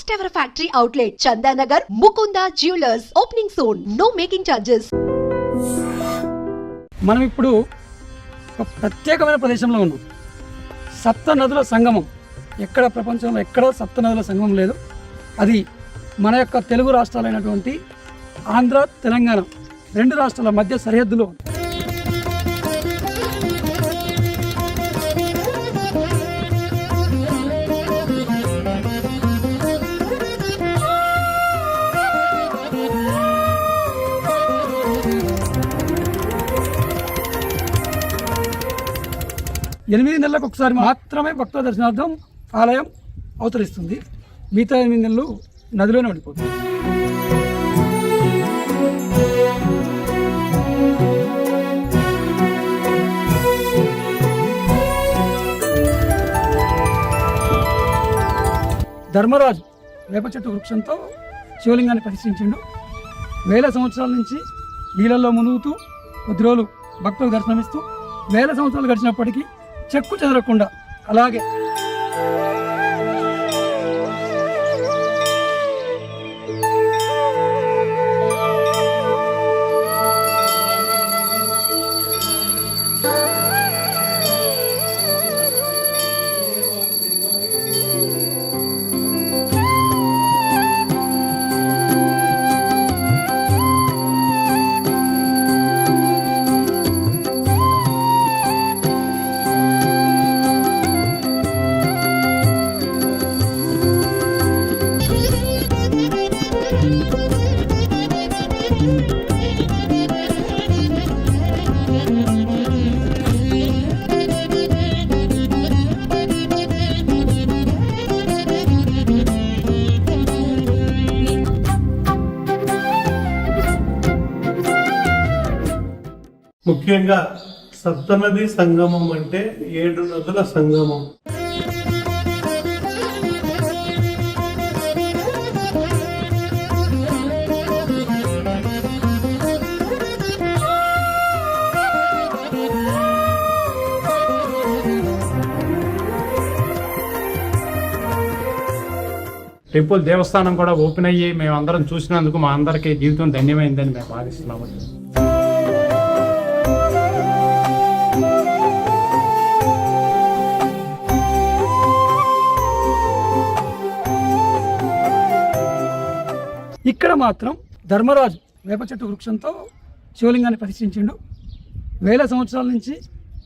First ever factory outlet, Chandanagar, Mukunda Jewelers, opening soon. No making charges. మనం ఇప్పుడు ఒక ప్రత్యేకమైన ప్రదేశంలో ఉన్నాం. సప్త నదుల సంగమం. ఎక్కడ ప్రపంచంలో ఎక్కడ సప్త నదుల సంగమం లేదు. అది మన యొక్క తెలుగు రాష్ట్రాలైనటువంటి ఆంధ్ర, తెలంగాణ రెండు రాష్ట్రాల మధ్య సరిహద్దులో ఉంది. ఎనిమిది నెలలకు ఒకసారి మాత్రమే భక్తుల దర్శనార్థం ఆలయం అవతరిస్తుంది. మిగతా 8 నెలలు నదిలోనే ఉండిపోతుంది. ధర్మరాజు వేప చెట్టు వృక్షంతో శివలింగాన్ని ప్రతిష్ఠించిండు. 1000 సంవత్సరాల నుంచి నీళ్ళల్లో మునుగుతూ కొద్ది రోజులు భక్తులకు దర్శనమిస్తూ 1000 సంవత్సరాలు గడిచినప్పటికీ చెక్కు చెదరకుండా అలాగే ముఖ్యంగా సప్తనది సంగమం అంటే 7 నదుల సంగమం. టెంపుల్ దేవస్థానం కూడా ఓపెన్ అయ్యి మేము అందరం చూసినందుకు మా అందరికీ జీవితం ధన్యమైందని మేము భావిస్తున్నాము. ఇక్కడ మాత్రం ధర్మరాజు వేప చెట్టు వృక్షంతో శివలింగాన్ని ప్రతిష్ఠించిండు. 1000 సంవత్సరాల నుంచి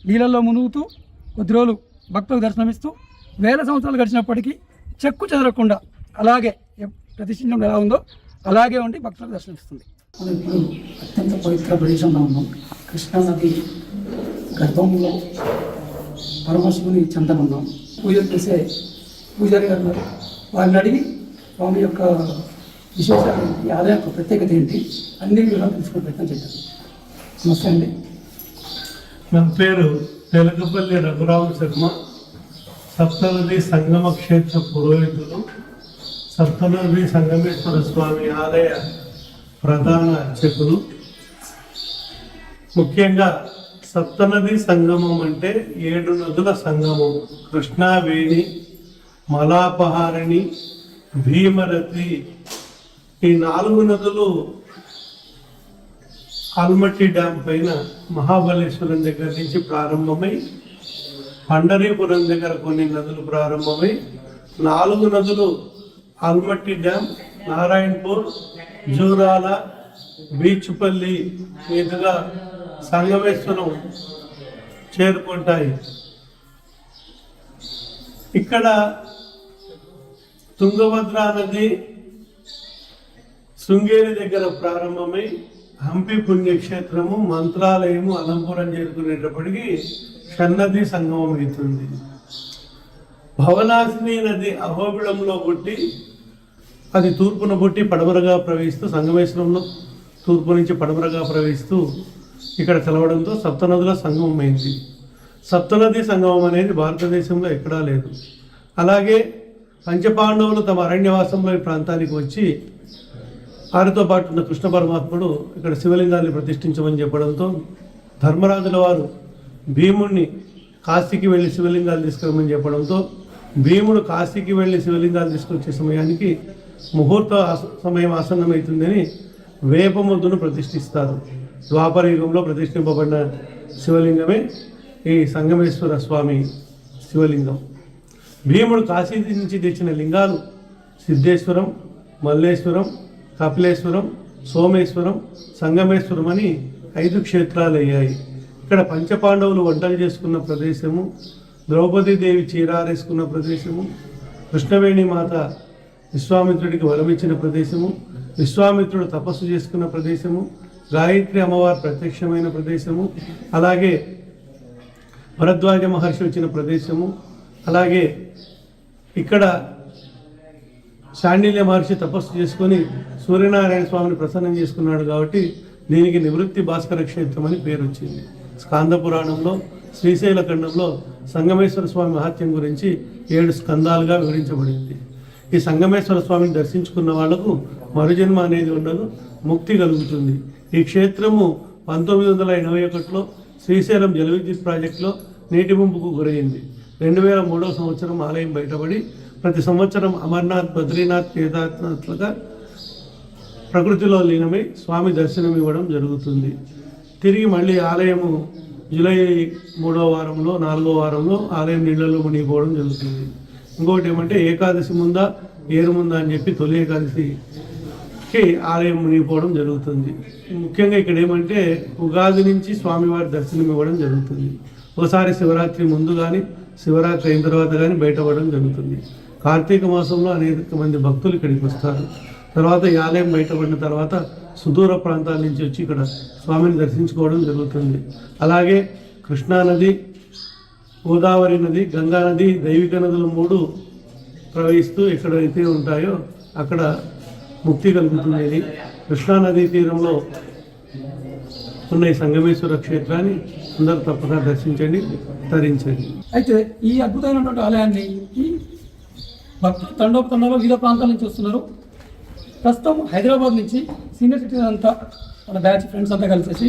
నీళ్ళల్లో మునుగుతూ కొద్ది రోజులు భక్తులకు దర్శనమిస్తూ 1000 సంవత్సరాలు గడిచినప్పటికీ చెక్కు చెదరకుండా అలాగే ప్రతిష్ఠించడం ఎలా ఉందో అలాగే ఉండి భక్తులకు దర్శనమిస్తుంది. మనం ఇప్పుడు అత్యంత పవిత్ర ప్రదేశంలో ఉన్నాం. కృష్ణానది గర్భంలో పరమశివుని చెంతన ఉన్నాం. పూజలు చేసే పూజారి గారు వారిని అడిగి స్వామి యొక్క విశేషాలు, ఈ ఆలయం యొక్క ప్రత్యేకత ఏంటి అన్ని వివరాలు తెలుసుకునే ప్రయత్నం చేద్దాం. నమస్తే అండి. నా పేరు తెలకపల్లి రఘురామ శర్మ. సప్తనది సంగమ క్షేత్ర పురోహితులు, సప్తనది సంగమేశ్వర స్వామి ఆలయ ప్రధాన అర్చకులు. ముఖ్యంగా సప్తనది సంగమం అంటే 7 నదుల సంగమం. కృష్ణావేణి, మలాపహారిణి, భీమరతి, ఈ 4 నదులు ఆల్మట్టి డ్యామ్ పైన మహాబలేశ్వరం దగ్గర నుంచి ప్రారంభమై పండరీపురం దగ్గర కొన్ని నదులు ప్రారంభమై 4 నదులు ఆల్మట్టి డ్యామ్, నారాయణపూర్, జూరాల, బీచ్పల్లి మీదుగా సంగమేశ్వరం చేరుకుంటాయి. ఇక్కడ తుంగభద్రా నది శృంగేరి దగ్గర ప్రారంభమై హంపి పుణ్యక్షేత్రము, మంత్రాలయము, అలంపురం చేరుకునేటప్పటికీ షన్నది సంగమం అవుతుంది. భవనాశిని నది అహోబిళంలో పుట్టి అది తూర్పున పుట్టి పడమరగా ప్రవహిస్తూ సంగమేశ్వరంలో తూర్పు నుంచి పడమరగా ప్రవహిస్తూ ఇక్కడ కలవడంతో సప్తనదుల సంగమం అయింది. సప్తనది సంగమం అనేది భారతదేశంలో ఎక్కడా లేదు. అలాగే పంచపాండవులు తమ అరణ్యవాసంలో ఈ ప్రాంతానికి వచ్చి వారితో పాటు ఉన్న కృష్ణ పరమాత్ముడు ఇక్కడ శివలింగాన్ని ప్రతిష్ఠించమని చెప్పడంతో ధర్మరాజుల వారు భీముణ్ణి కాశీకి వెళ్ళి శివలింగాలు తీసుకురమని చెప్పడంతో భీముడు కాశీకి వెళ్ళి శివలింగాలు తీసుకొచ్చే సమయానికి ముహూర్త సమయం ఆసన్నమవుతుందని వేప ముద్దును ప్రతిష్ఠిస్తారు. ద్వాపర యుగంలో ప్రతిష్ఠింపబడిన శివలింగమే ఈ సంగమేశ్వర స్వామి శివలింగం. భీముడు కాశీ నుంచి తెచ్చిన లింగాలు సిద్ధేశ్వరం, మల్లేశ్వరం, కపిలేశ్వరం, సోమేశ్వరం, సంగమేశ్వరం అని 5 క్షేత్రాలు అయ్యాయి. ఇక్కడ పంచపాండవులు వంటలు చేసుకున్న ప్రదేశము, ద్రౌపదీదేవి చీరారేసుకున్న ప్రదేశము, కృష్ణవేణి మాత విశ్వామిత్రుడికి వరమిచ్చిన ప్రదేశము, విశ్వామిత్రుడు తపస్సు చేసుకున్న ప్రదేశము, గాయత్రి అమ్మవారు ప్రత్యక్షమైన ప్రదేశము, అలాగే భరద్వాజ మహర్షి వచ్చిన ప్రదేశము, అలాగే ఇక్కడ శాండిల్య మహర్షి తపస్సు చేసుకొని సూర్యనారాయణ స్వామిని ప్రసన్నం చేసుకున్నాడు కాబట్టి దీనికి నివృత్తి భాస్కర క్షేత్రం అని పేరు వచ్చింది. స్కాంద పురాణంలో శ్రీశైల ఖండంలో సంగమేశ్వర స్వామి మహత్యం గురించి 7 స్కందాలుగా వివరించబడింది. ఈ సంగమేశ్వర స్వామిని దర్శించుకున్న వాళ్లకు మరుజన్మ అనేది ఉండదు, ముక్తి కలుగుతుంది. ఈ క్షేత్రము 1981లో శ్రీశైలం జల విద్యుత్ ప్రాజెక్టులో నీటి ముంపుకు గురైంది. 2003 సంవత్సరం ఆలయం బయటపడి ప్రతి సంవత్సరం అమర్నాథ్, బద్రీనాథ్, కేదార్నాథ్లుగా ప్రకృతిలో లీనమై స్వామి దర్శనం ఇవ్వడం జరుగుతుంది. తిరిగి మళ్ళీ ఆలయము జూలై 3వ వారంలో 4వ వారంలో ఆలయం నీళ్లలో మునిగిపోవడం జరుగుతుంది. ఇంకోటి ఏమంటే ఏకాదశి ముందా ఏరు ముందా అని చెప్పి తొలి ఏకాదశికి ఆలయం మునిగిపోవడం జరుగుతుంది. ముఖ్యంగా ఇక్కడ ఏమంటే ఉగాది నుంచి స్వామివారి దర్శనం ఇవ్వడం జరుగుతుంది. ఒకసారి శివరాత్రి ముందు కానీ శివరాత్రి అయిన తర్వాత కానీ బయటపడడం జరుగుతుంది. కార్తీక మాసంలో అనేక మంది భక్తులు ఇక్కడికి వస్తారు. తర్వాత ఈ ఆలయం బయటపడిన తర్వాత సుదూర ప్రాంతాల నుంచి వచ్చి ఇక్కడ స్వామిని దర్శించుకోవడం జరుగుతుంది. అలాగే కృష్ణానది, గోదావరి నది, గంగా నది, దైవిక నదులు 3 ప్రవహిస్తూ ఎక్కడైతే ఉంటాయో అక్కడ ముక్తి కలుగుతుంది. కృష్ణానదీ తీరంలో ఉన్న ఈ సంగమేశ్వర క్షేత్రాన్ని అందరూ తప్పకుండా దర్శించండి, తరించండి. అయితే ఈ అద్భుతమైనటువంటి ఆలయాన్ని ఈ భక్తులు తండోపతండాలో వివిధ ప్రాంతాల నుంచి వస్తున్నారు. ప్రస్తుతం హైదరాబాద్ నుంచి సీనియర్ సిటిజన్ అంతా వాళ్ళ బ్యాచ్ ఫ్రెండ్స్ అంతా కలిసేసి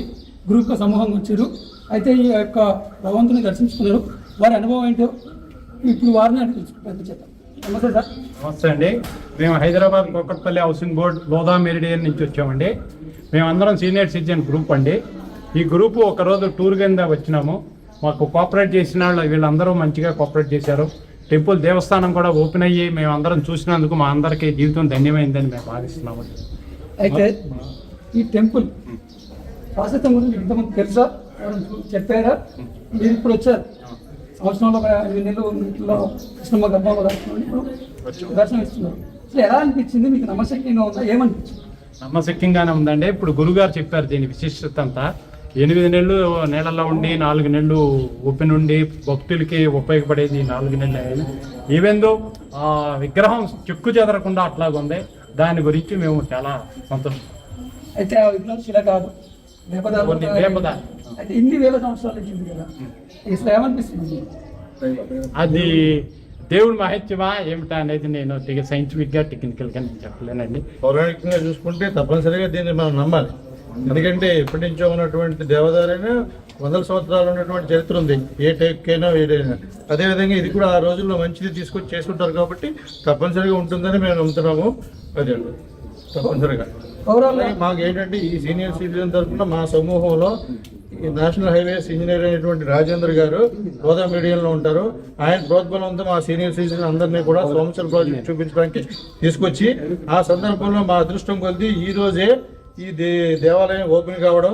గ్రూప్గా సమూహంగా వచ్చారు. అయితే ఈ యొక్క భగవంతుని దర్శించుకున్నారు. వారి అనుభవం ఏంటో ఇప్పుడు వారిని అని తెలుసుకుంటారు. చేద్దాం. నమస్తే సార్. నమస్తే అండి. మేము Hyderabad Kukatpally housing board Lodha Meridian నుంచి వచ్చామండి. మేమందరం సీనియర్ సిటిజన్ గ్రూప్ అండి. ఈ గ్రూపు ఒకరోజు టూర్ కింద వచ్చినాము. మాకు కోఆపరేట్ చేసిన వాళ్ళు వీళ్ళందరూ మంచిగా కోఆపరేట్ చేశారు. టెంపుల్ దేవస్థానం కూడా ఓపెన్ అయ్యి మేము అందరం చూసినందుకు మా అందరికీ జీవితం ధన్యమైందని మేము భావిస్తున్నాము. అయితే ఈ టెంపుల్ ప్రాశస్త్యం గురించి ఇంతమంది తెలుసా, చెప్పారా? మీరు ఇప్పుడు వచ్చారు, సంవత్సరంలో 8 నెలలు కృష్ణమ్మ గర్భంలో దర్శనం ఇస్తున్నారు. అసలు ఎలా అనిపించింది మీకు? నమ్మశక్యంగా ఉందా? ఏమనిపించింది? నమ్మశక్యంగానే ఉందండి. ఇప్పుడు గురుగారు చెప్పారు దీని విశిష్టత అంతా. 8 నెలలు నీళ్ళల్లో ఉండి 4 నెలలు ఓపెన్ ఉండి భక్తులకి ఉపయోగపడేది 4 నెలలు. ఈవెందో విగ్రహం చెక్కు చెదరకుండా అట్లాగుంది. దాని గురించి మేము చాలా సంతోషం. అయితే ఆ విగ్రహం శిల కాదు, వేపద. అయితే ఇన్ని వేల సంవత్సరాల నుంచి కదా, అసలు ఏమనిపిస్తుంది? అది దేవుడి మహత్యమా ఏమిటా అనేది నేను సైంటిఫిక్గా టెక్నికల్గా నేను చెప్పలేనండి. పౌరాణికంగా చూసుకుంటే తప్పనిసరిగా దీన్ని మనం నమ్మాలి. ఎందుకంటే ఎప్పటి నుంచో ఉన్నటువంటి దేవదారైనా 100 సంవత్సరాలు ఉన్నటువంటి చరిత్ర ఉంది. ఏ టైప్కైనా ఏదైనా. అదేవిధంగా ఇది కూడా ఆ రోజుల్లో మంచిది తీసుకొచ్చి చేసుకుంటారు కాబట్టి తప్పనిసరిగా ఉంటుందని మేము నమ్ముతున్నాము. అదే తప్పనిసరిగా మాకు ఏంటంటే ఈ సీనియర్ సిటిజన్ తరఫున మా సమూహంలో ఈ నేషనల్ హైవేస్ ఇంజనీర్ అయినటువంటి రాజేంద్ర గారు లోదా మీడియంలో ఉంటారు. ఆయన ప్రోద్బలంతో మా సీనియర్ సిటిజన్ అందరినీ కూడా సోమశల్ ప్రాజెక్ట్ చూపించడానికి తీసుకొచ్చి ఆ సందర్భంలో మా అదృష్టం కొద్ది ఈ రోజే ఈ దేవాలయం ఓపెన్ కావడం,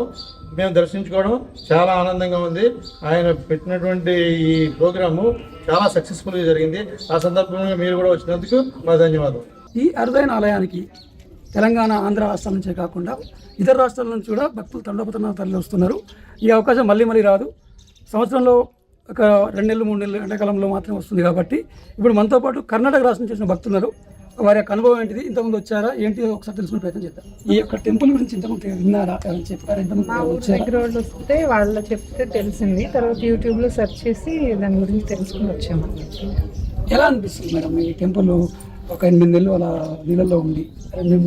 మేము దర్శించుకోవడం చాలా ఆనందంగా ఉంది. ఆయన పెట్టినటువంటి ఈ ప్రోగ్రాము చాలా సక్సెస్ఫుల్గా జరిగింది. ఆ సందర్భంగా మీరు కూడా వచ్చినందుకు మా ధన్యవాదాలు. ఈ అరుదైన ఆలయానికి తెలంగాణ, ఆంధ్ర రాష్ట్రాల నుంచే కాకుండా ఇతర రాష్ట్రాల నుంచి కూడా భక్తులు తండోపతండాలు తరలి వస్తున్నారు. ఈ అవకాశం మళ్ళీ రాదు. సంవత్సరంలో ఒక 2 నెలలు 3 నెలలు ఎండాకాలంలో మాత్రమే వస్తుంది కాబట్టి ఇప్పుడు మనతో పాటు కర్ణాటక రాష్ట్రం చేసిన భక్తున్నారు. వారి యొక్క అనుభవం ఏంటిది, ఇంతకుముందు వచ్చారా ఏంటి ఒకసారి తెలుసుకునే ప్రయత్నం చేద్దాం. ఈ యొక్క టెంపుల్ గురించి ఇంతకుముందు విన్నారా, చెప్పారా? దగ్గర వాళ్ళు వస్తే వాళ్ళు చెప్తే తెలిసింది. తర్వాత యూట్యూబ్లో సెర్చ్ చేసి దాని గురించి తెలుసుకుని వచ్చాము. ఎలా అనిపిస్తుంది మేడం ఈ టెంపుల్ ఒక 8 నెలలు అలా నీళ్ళల్లో ఉంది?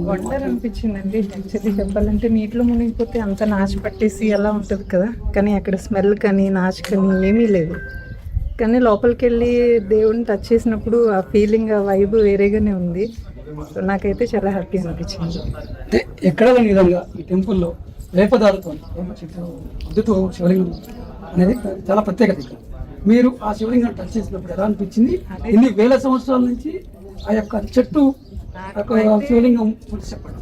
వండర్ అనిపించిందండి. యాక్చువల్లీ చెప్పాలంటే నీటిలో మునిగిపోతే అంత నాచు పట్టేసి అలా ఉంటుంది కదా, కానీ అక్కడ స్మెల్ కానీ నాచు కానీ ఏమీ లేదు. కానీ లోపలికి వెళ్ళి దేవుడిని టచ్ చేసినప్పుడు ఆ ఫీలింగ్, ఆ వైబ్ వేరేగానే ఉంది. సో నాకైతే చాలా హ్యాపీ అనిపించింది. అంటే ఎక్కడ లేని విధంగా ఈ టెంపుల్లో వేపదారుతో వేప చెట్టు అద్దుతో శివలింగం అనేది చాలా ప్రత్యేకత. ఇక్కడ మీరు ఆ శివలింగం టచ్ చేసినప్పుడు ఎలా అనిపించింది? ఎన్ని వేల సంవత్సరాల నుంచి ఆ యొక్క చెట్టు శివలింగం చెప్పండి.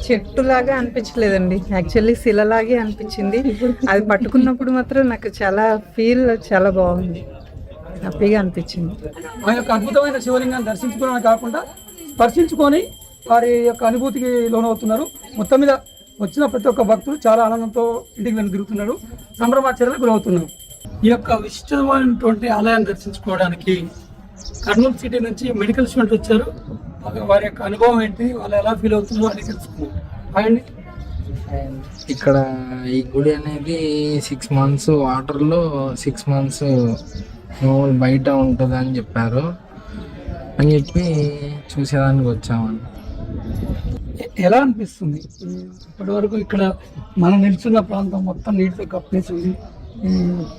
చెట్టులాగా అనిపించలేదండి, యాక్చువల్లీ శిలలాగే అనిపించింది. అది పట్టుకున్నప్పుడు మాత్రం నాకు చాలా బాగుంది, హ్యాపీగా అనిపించింది. ఆ యొక్క అద్భుతమైన శివలింగాన్ని దర్శించుకోవడమే కాకుండా స్పర్శించుకొని వారి యొక్క అనుభూతికి లోనవుతున్నారు. మొత్తం మీద వచ్చిన ప్రతి ఒక్క భక్తులు చాలా ఆనందంతో ఇంటికి వెళ్ళి తిరుగుతున్నారు, సంభ్రమాచరణకు గురవుతున్నారు. ఈ యొక్క విశిష్టమైనటువంటి ఆలయాన్ని దర్శించుకోవడానికి కర్నూలు సిటీ నుంచి మెడికల్ స్టూడెంట్ వచ్చారు. వారి యొక్క అనుభవం ఏంటి, వాళ్ళు ఎలా ఫీల్ అవుతున్నారో అని తెలుసుకున్నారు. అండ్ ఇక్కడ ఈ గుడి అనేది 6 months వాటర్లో 6 months మామూలు బయట ఉంటుంది అని చెప్పారు, అని చెప్పి చూసేదానికి వచ్చామండి. ఎలా అనిపిస్తుంది? ఇప్పటి వరకు ఇక్కడ మనం నిల్చున్న ప్రాంతం మొత్తం నీటితో కప్పేసింది. ఈ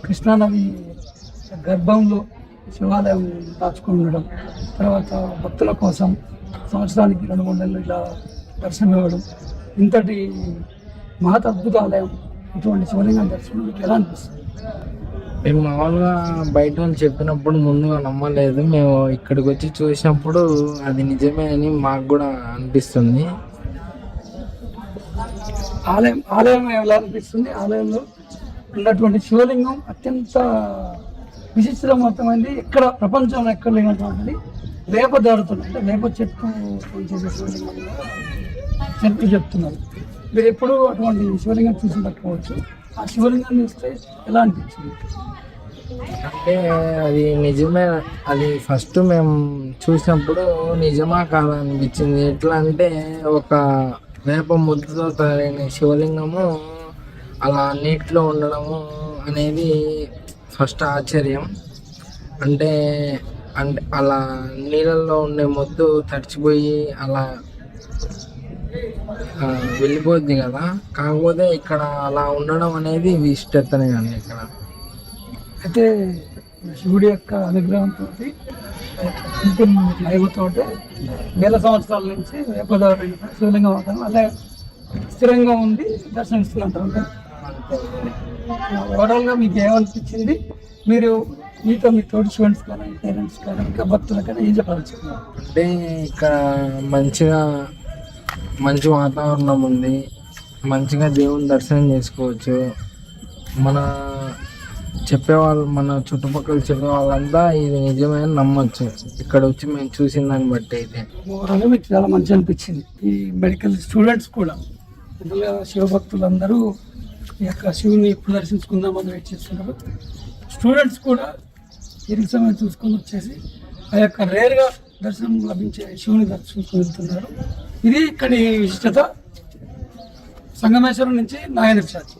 కృష్ణానది గర్భంలో శివాలయం దాచుకుని ఉండడం, తర్వాత భక్తుల కోసం సంవత్సరానికి 2-3 నెలలు ఇలా దర్శనం ఇవ్వడం, ఇంతటి మహత్ అద్భుత ఆలయం, ఇటువంటి శివలింగం దర్శనం మీకు ఎలా అనిపిస్తుంది? మేము మామూలుగా బయట వాళ్ళు చెప్పినప్పుడు ముందుగా నమ్మలేదు, మేము ఇక్కడికి వచ్చి చూసినప్పుడు అది నిజమే అని మాకు కూడా అనిపిస్తుంది. ఆలయం ఎలా అనిపిస్తుంది? ఆలయంలో ఉన్నటువంటి శివలింగం అత్యంత విశిష్టమైనది, ఎక్కడ ప్రపంచంలో ఎక్కడ లేనటువంటిది వేపదారుతుంది. అంటే వేప చెట్టు చేసే శివలింగంగా చెట్టు చెప్తున్నారు. మీరు ఎప్పుడు అటువంటి శివలింగం చూసినట్టుకోవచ్చు. ఆ శివలింగాన్ని చూస్తే ఎలా అనిపించింది? అంటే అది నిజమే, అది ఫస్ట్ మేము చూసినప్పుడు నిజమా కాదా అనిపించింది. ఎట్లా అంటే ఒక వేప ముద్దతో తయారైన శివలింగము అలా నీటిలో ఉండడము అనేది ఫస్ట్ ఆశ్చర్యం. అంటే అంటే అలా నీళ్ళల్లో ఉండే మొద్దు తడిచిపోయి అలా వెళ్ళిపోద్ది కదా, కాకపోతే ఇక్కడ అలా ఉండడం అనేది విశిష్టతనే అండి. ఇక్కడ అయితే శివుడి యొక్క అనుగ్రహంతో మహిమతో వేల సంవత్సరాల నుంచి వేపదారు శివలింగం అవడం అలా స్థిరంగా ఉండి దర్శనమిస్తున్నట్టు. ఓవరాల్గా మీకు ఏమనిపించింది? మీరు మీతో మీ తోటి స్టూడెంట్స్ కానీ పేరెంట్స్ కానీ ఇంకా భక్తులు కానీ ఏం చెప్పాల్సింది? అంటే ఇక్కడ మంచి వాతావరణం ఉంది, మంచిగా దేవుని దర్శనం చేసుకోవచ్చు. మన చుట్టుపక్కల చెప్పే వాళ్ళంతా ఇది నిజమే నమ్మొచ్చు ఇక్కడ వచ్చి మేము చూసిన దాన్ని బట్టి. అయితే ఓవరాల్గా మీకు చాలా మంచి అనిపించింది. ఈ మెడికల్ స్టూడెంట్స్ కూడా ఇందులో శివభక్తులందరూ ఈ యొక్క శివుని ఎప్పుడు దర్శించుకుందామని వెయిట్ చేస్తున్నారు. స్టూడెంట్స్ కూడా తీరిక సమయం చూసుకొని వచ్చేసి ఆ యొక్క రేర్గా దర్శనం లభించే శివుని దర్శించుకుని వెళ్తున్నారు. ఇది ఇక్కడి విశిష్టత. సంగమేశ్వరం నుంచి నాగేంద్ర చాచి.